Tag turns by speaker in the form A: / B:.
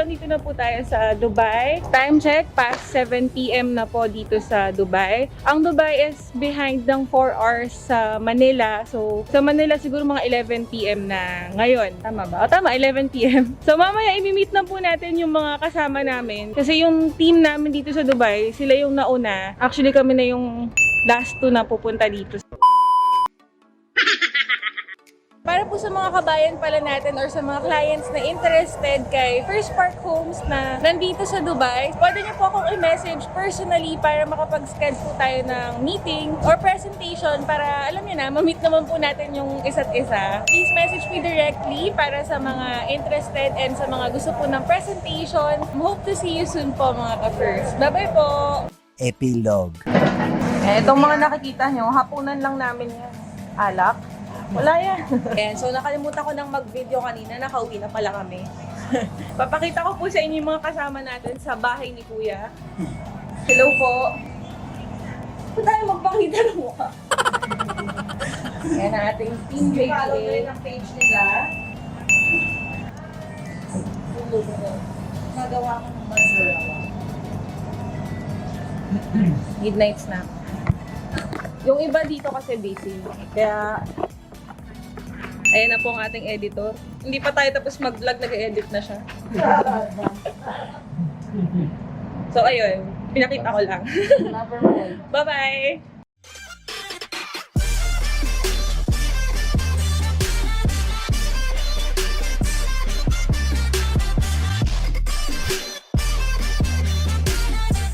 A: Nandito na po tayo sa Dubai. Time check, past 7 PM na po dito sa Dubai. Ang Dubai is behind ng 4 hours sa Manila. So, sa Manila siguro mga 11 PM na ngayon. Tama ba? O, tama, 11 PM. So, mamaya i-meet na po natin yung mga kasama namin. Kasi yung team namin dito sa Dubai, sila yung nauna. Actually, kami na yung last 2 na pupunta dito. Para po sa mga kabayan pala natin or sa mga clients na interested kay First Park Homes na nandito sa Dubai, pwede niyo po akong i-message personally para makapag-schedule po tayo ng meeting or presentation para, alam niyo na, ma-meet naman po natin yung isa't isa. Please message me directly para sa mga interested and sa mga gusto po ng presentation. Hope to see you soon po mga ka-First. Bye-bye po!
B: Epilogue.
A: Itong mga nakikita nyo, hapunan lang namin yan. Alak. Wala yan. Ayan, so nakalimutan ko nang mag-video kanina, nakauwi na pala kami. Papakita ko po sa inyo yung mga kasama natin sa bahay ni Kuya. Hello po. Kung tayo magpakita ng mukha. Ayan ang ating team page. Follow nyo rin ang page nila. Nagawa ko ng masarawa. Midnight snack. Yung iba dito kasi busy. Kaya ayan na po ang ating editor. Hindi pa tayo tapos mag-vlog, nag-edit na siya. So ayun, pinakita ko lang. Bye-bye!